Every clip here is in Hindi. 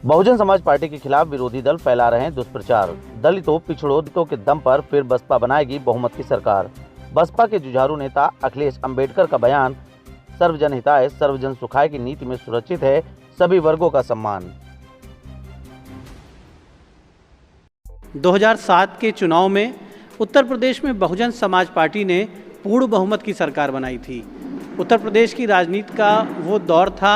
बहुजन समाज पार्टी के खिलाफ विरोधी दल फैला रहे हैं दुष्प्रचार। दलितों पिछड़ों के दम पर फिर बसपा बनाएगी बहुमत की सरकार। बसपा के जुझारू नेता अखिलेश अंबेडकर का बयान, सर्वजन हिताय सर्वजन सुखाय की नीति में सुरक्षित है सभी वर्गों का सम्मान। 2007 के चुनाव में उत्तर प्रदेश में बहुजन समाज पार्टी ने पूर्ण बहुमत की सरकार बनाई थी। उत्तर प्रदेश की राजनीति का वो दौर था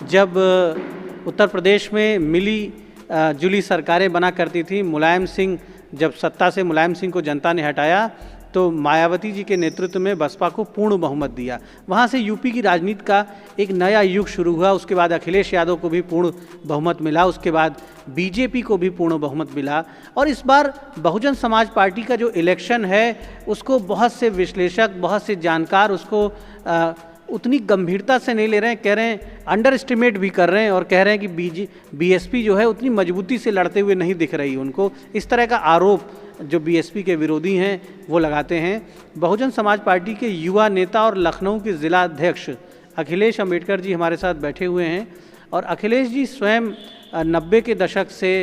जब उत्तर प्रदेश में मिली जुली सरकारें बना करती थी। मुलायम सिंह जब सत्ता से मुलायम सिंह को जनता ने हटाया तो मायावती जी के नेतृत्व में बसपा को पूर्ण बहुमत दिया। वहाँ से यूपी की राजनीति का एक नया युग शुरू हुआ। उसके बाद अखिलेश यादव को भी पूर्ण बहुमत मिला, उसके बाद बीजेपी को भी पूर्ण बहुमत मिला। और इस बार बहुजन समाज पार्टी का जो इलेक्शन है उसको बहुत से विश्लेषक, बहुत से जानकार उसको उतनी गंभीरता से नहीं ले रहे हैं। कह रहे हैं, अंडर एस्टिमेट भी कर रहे हैं और कह रहे हैं कि बीएसपी जो है उतनी मजबूती से लड़ते हुए नहीं दिख रही उनको। इस तरह का आरोप जो बीएसपी के विरोधी हैं वो लगाते हैं। बहुजन समाज पार्टी के युवा नेता और लखनऊ के जिला अध्यक्ष अखिलेश अंबेडकर जी हमारे साथ बैठे हुए हैं। और अखिलेश जी स्वयं 90 के दशक से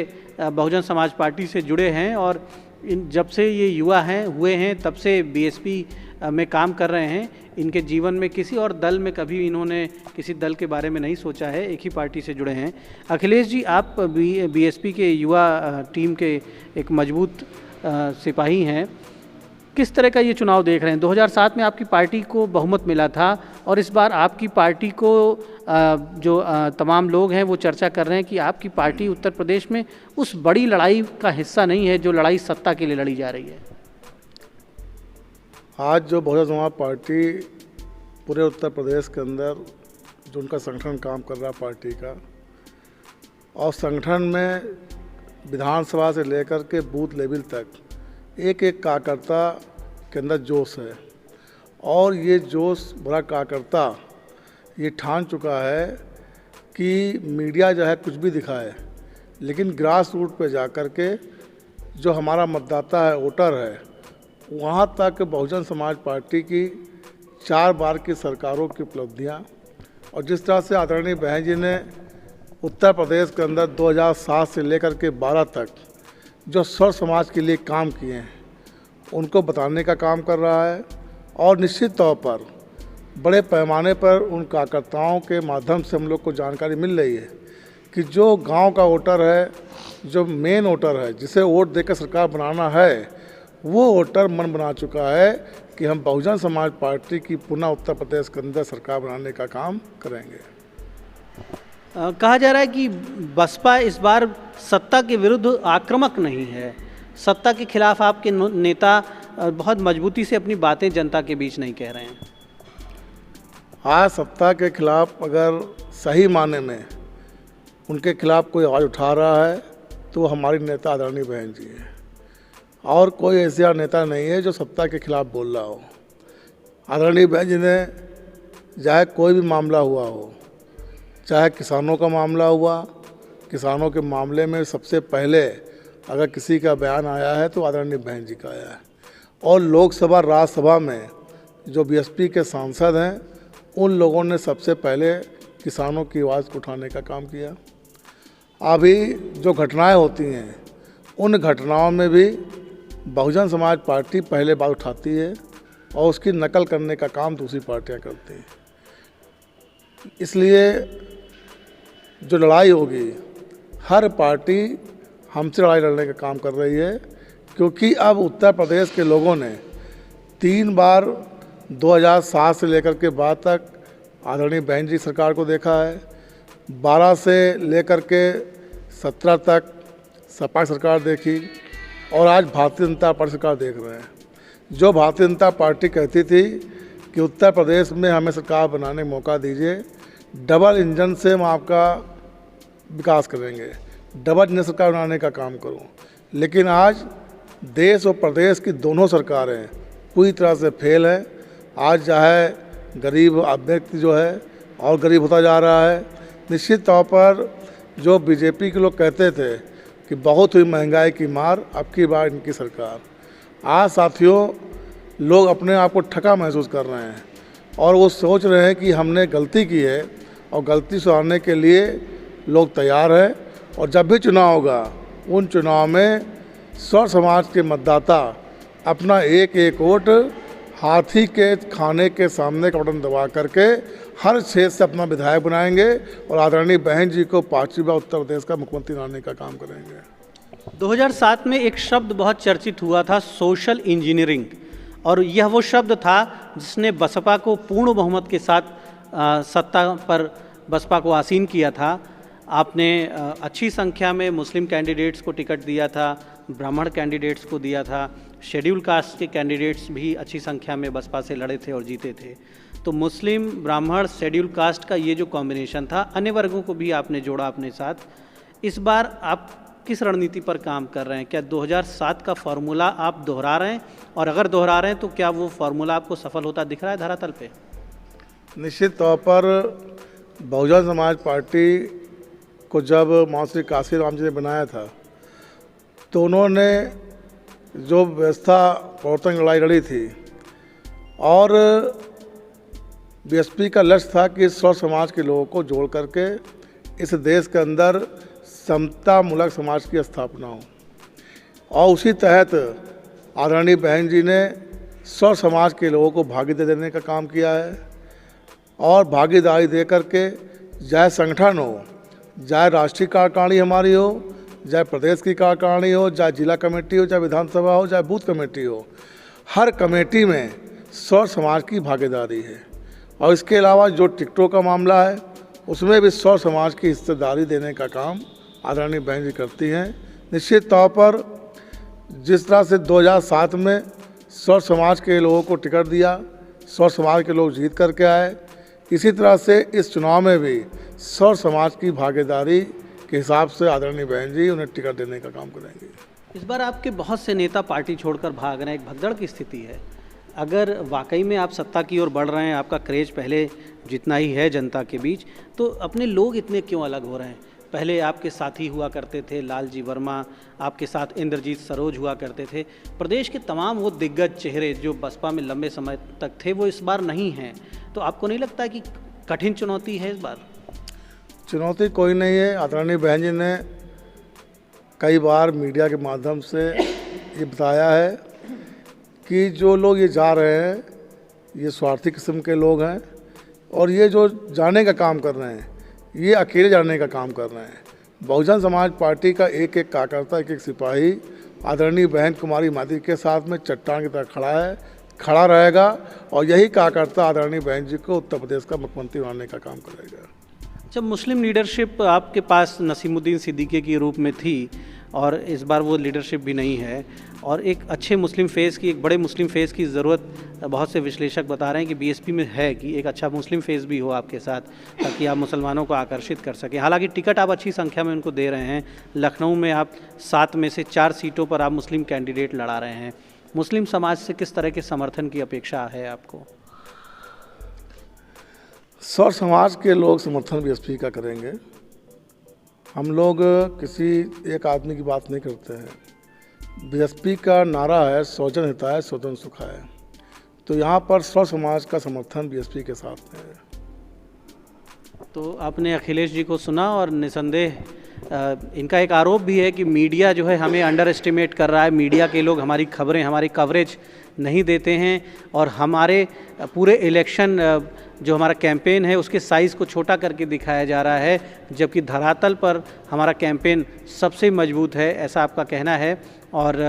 बहुजन समाज पार्टी से जुड़े हैं और जब से ये युवा हुए हैं तब से बीएसपी में काम कर रहे हैं। इनके जीवन में किसी और दल में कभी इन्होंने किसी दल के बारे में नहीं सोचा है, एक ही पार्टी से जुड़े हैं। अखिलेश जी, आप बीएसपी के युवा टीम के एक मजबूत सिपाही हैं। किस तरह का ये चुनाव देख रहे हैं? 2007 में आपकी पार्टी को बहुमत मिला था और इस बार आपकी पार्टी को जो तमाम लोग हैं वो चर्चा कर रहे हैं कि आपकी पार्टी उत्तर प्रदेश में उस बड़ी लड़ाई का हिस्सा नहीं है जो लड़ाई सत्ता के लिए लड़ी जा रही है। आज जो बहुजन समाज पार्टी पूरे उत्तर प्रदेश के अंदर जो उनका संगठन काम कर रहा है पार्टी का, और संगठन में विधानसभा से लेकर के बूथ लेवल तक एक एक कार्यकर्ता के अंदर जोश है। और ये जोश बड़ा कार्यकर्ता ये ठान चुका है कि मीडिया जो है कुछ भी दिखाए, लेकिन ग्रास रूट पे जा कर के जो हमारा मतदाता है, वोटर है, वहाँ तक बहुजन समाज पार्टी की 4 बार की सरकारों की उपलब्धियाँ और जिस तरह से आदरणीय बहन जी ने उत्तर प्रदेश के अंदर 2007 से लेकर के 12 तक जो सर्व समाज के लिए काम किए हैं उनको बताने का काम कर रहा है। और निश्चित तौर पर बड़े पैमाने पर उन कार्यकर्ताओं के माध्यम से हम लोग को जानकारी मिल रही है कि जो गांव का वोटर है, जो मेन वोटर है, जिसे वोट देकर सरकार बनाना है, वो वोटर मन बना चुका है कि हम बहुजन समाज पार्टी की पुनः उत्तर प्रदेश के अंदर सरकार बनाने का काम करेंगे। कहा जा रहा है कि बसपा इस बार सत्ता के विरुद्ध आक्रामक नहीं है, सत्ता के खिलाफ आपके नेता बहुत मजबूती से अपनी बातें जनता के बीच नहीं कह रहे हैं। आज सत्ता के खिलाफ अगर सही माने में उनके खिलाफ कोई आवाज़ उठा रहा है तो हमारी नेता आदरणीय बहन जी है, और कोई ऐसा नेता नहीं है जो सत्ता के खिलाफ बोल रहा हो। आदरणीय बहन जी ने चाहे कोई भी मामला हुआ हो, चाहे किसानों का मामला हुआ, किसानों के मामले में सबसे पहले अगर किसी का बयान आया है तो आदरणीय बहन जी का आया है। और लोकसभा राज्यसभा में जो बीएसपी के सांसद हैं उन लोगों ने सबसे पहले किसानों की आवाज़ को उठाने का काम किया। अभी जो घटनाएं होती हैं उन घटनाओं में भी बहुजन समाज पार्टी पहले बात उठाती है और उसकी नकल करने का काम दूसरी पार्टियां करती हैं। इसलिए जो लड़ाई होगी, हर पार्टी हमसे लड़ाई लड़ने का काम कर रही है, क्योंकि अब उत्तर प्रदेश के लोगों ने 3 बार 2007 से लेकर के बाद तक आदरणीय बहन जी सरकार को देखा है, 12 से लेकर के 17 तक सपा सरकार देखी और आज भारतीय जनता पार्टी सरकार देख रहे हैं। जो भारतीय जनता पार्टी कहती थी कि उत्तर प्रदेश में हमें सरकार बनाने का मौका दीजिए, डबल इंजन से हम आपका विकास करेंगे, डबल इंजन सरकार बनाने का काम करूं, लेकिन आज देश और प्रदेश की दोनों सरकारें पूरी तरह से फेल है। आज चाहे गरीब व्यक्ति जो है और गरीब होता जा रहा है। निश्चित तौर पर जो बीजेपी के लोग कहते थे कि बहुत हुई महंगाई की मार, अब की बार इनकी सरकार। आज साथियों, लोग अपने आप को ठगा महसूस कर रहे हैं और वो सोच रहे हैं कि हमने गलती की है और गलती सुधारने के लिए लोग तैयार हैं और जब भी चुनाव होगा उन चुनाव में सौर समाज के मतदाता अपना एक एक वोट हाथी के खाने के सामने का बटन दबा करके हर क्षेत्र से अपना विधायक बनाएंगे और आदरणीय बहन जी को 5वीं बार उत्तर प्रदेश का मुख्यमंत्री बनाने का काम करेंगे। 2007 में एक शब्द बहुत चर्चित हुआ था, सोशल इंजीनियरिंग, और यह वो शब्द था जिसने बसपा को पूर्ण बहुमत के साथ सत्ता पर बसपा को आसीन किया था। आपने अच्छी संख्या में मुस्लिम कैंडिडेट्स को टिकट दिया था, ब्राह्मण कैंडिडेट्स को दिया था, शेड्यूल कास्ट के कैंडिडेट्स भी अच्छी संख्या में बसपा से लड़े थे और जीते थे। तो मुस्लिम, ब्राह्मण, शेड्यूल कास्ट का ये जो कॉम्बिनेशन था, अन्य वर्गों को भी आपने जोड़ा अपने साथ। इस बार आप किस रणनीति पर काम कर रहे हैं? क्या 2007 का फॉर्मूला आप दोहरा रहे हैं, और अगर दोहरा रहे हैं तो क्या वो फॉर्मूला आपको सफल होता दिख रहा है धरातल पे? निश्चित तौर पर बहुजन समाज पार्टी को जब श्री काशी राम जी ने बनाया था तो उन्होंने जो व्यवस्था प्रवर्तन की लड़ाई लड़ी थी, और बीएसपी का लक्ष्य था कि सौ समाज के लोगों को जोड़ करके इस देश के अंदर समतामूलक समाज की स्थापना हो, और उसी तहत आदरणीय बहन जी ने सौ समाज के लोगों को भागीदारी देने का काम किया है। और भागीदारी दे करके चाहे संगठन हो, चाहे राष्ट्रीय कार्यकारिणी हमारी हो, चाहे प्रदेश की कार्यकारिणी हो, चाहे जिला कमेटी हो, चाहे विधानसभा हो, चाहे बूथ कमेटी हो, हर कमेटी में सौ समाज की भागीदारी है। और इसके अलावा जो टिकटों का मामला है उसमें भी सौ समाज की हिस्सेदारी देने का काम आदरणीय बहन जी करती हैं। निश्चित तौर पर जिस तरह से 2007 में सौ समाज के लोगों को टिकट दिया, सौ समाज के लोग जीत करके आए, इसी तरह से इस चुनाव में भी सौ समाज की भागीदारी के हिसाब से आदरणीय बहन जी उन्हें टिकट देने का काम करेंगे। इस बार आपके बहुत से नेता पार्टी छोड़कर भाग रहे हैं, एक भगदड़ की स्थिति है। अगर वाकई में आप सत्ता की ओर बढ़ रहे हैं, आपका क्रेज पहले जितना ही है जनता के बीच, तो अपने लोग इतने क्यों अलग हो रहे हैं? पहले आपके साथी हुआ करते थे लालजी वर्मा, आपके साथ इंद्रजीत सरोज हुआ करते थे। प्रदेश के तमाम वो दिग्गज चेहरे जो बसपा में लंबे समय तक थे वो इस बार नहीं हैं। तो आपको नहीं लगता कि कठिन चुनौती है इस बार? चुनौती कोई नहीं है। आदरणीय बहन जी ने कई बार मीडिया के माध्यम से ये बताया है कि जो लोग ये जा रहे हैं ये स्वार्थी किस्म के लोग हैं, और ये जो जाने का काम कर रहे हैं ये अकेले जाने का काम कर रहे हैं। बहुजन समाज पार्टी का एक एक कार्यकर्ता, एक एक सिपाही आदरणीय बहन कुमारी माती के साथ में चट्टान की तरह खड़ा है, खड़ा रहेगा, और यही कार्यकर्ता आदरणीय बहन जी को उत्तर प्रदेश का मुख्यमंत्री बनाने का काम करेगा। जब मुस्लिम लीडरशिप आपके पास नसीमुद्दीन सिद्दीकी के रूप में थी और इस बार वो लीडरशिप भी नहीं है, और एक अच्छे मुस्लिम फेस की, एक बड़े मुस्लिम फेस की ज़रूरत बहुत से विश्लेषक बता रहे हैं कि बीएसपी में है कि एक अच्छा मुस्लिम फेस भी हो आपके साथ, ताकि आप मुसलमानों को आकर्षित कर सकें। हालांकि टिकट आप अच्छी संख्या में उनको दे रहे हैं। लखनऊ में आप 7 में से 4 सीटों पर आप मुस्लिम कैंडिडेट लड़ा रहे हैं। मुस्लिम समाज से किस तरह के समर्थन की अपेक्षा है आपको? सौ समाज के लोग समर्थन बीएसपी का करेंगे। हम लोग किसी एक आदमी की बात नहीं करते हैं। बीएसपी का नारा है सौजन हिताय स्वजन सुखाय, तो यहाँ पर सौ समाज का समर्थन बीएसपी के साथ में है। तो आपने अखिलेश जी को सुना, और निसंदेह इनका एक आरोप भी है कि मीडिया जो है हमें अंडर एस्टिमेट कर रहा है। मीडिया के लोग हमारी खबरें, हमारी कवरेज नहीं देते हैं, और हमारे पूरे इलेक्शन जो हमारा कैंपेन है उसके साइज़ को छोटा करके दिखाया जा रहा है, जबकि धरातल पर हमारा कैंपेन सबसे मजबूत है, ऐसा आपका कहना है। और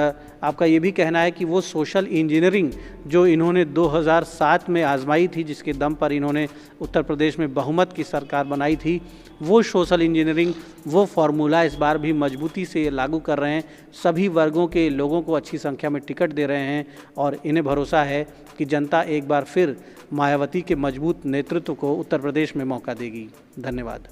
आपका ये भी कहना है कि वो सोशल इंजीनियरिंग जो इन्होंने 2007 में आजमाई थी, जिसके दम पर इन्होंने उत्तर प्रदेश में बहुमत की सरकार बनाई थी, वो सोशल इंजीनियरिंग, वो फार्मूला इस बार भी मजबूती से लागू कर रहे हैं। सभी वर्गों के लोगों को अच्छी संख्या में टिकट दे रहे हैं, और इन्हें भरोसा है कि जनता एक बार फिर मायावती के मजबूत नेतृत्व को उत्तर प्रदेश में मौका देगी। धन्यवाद।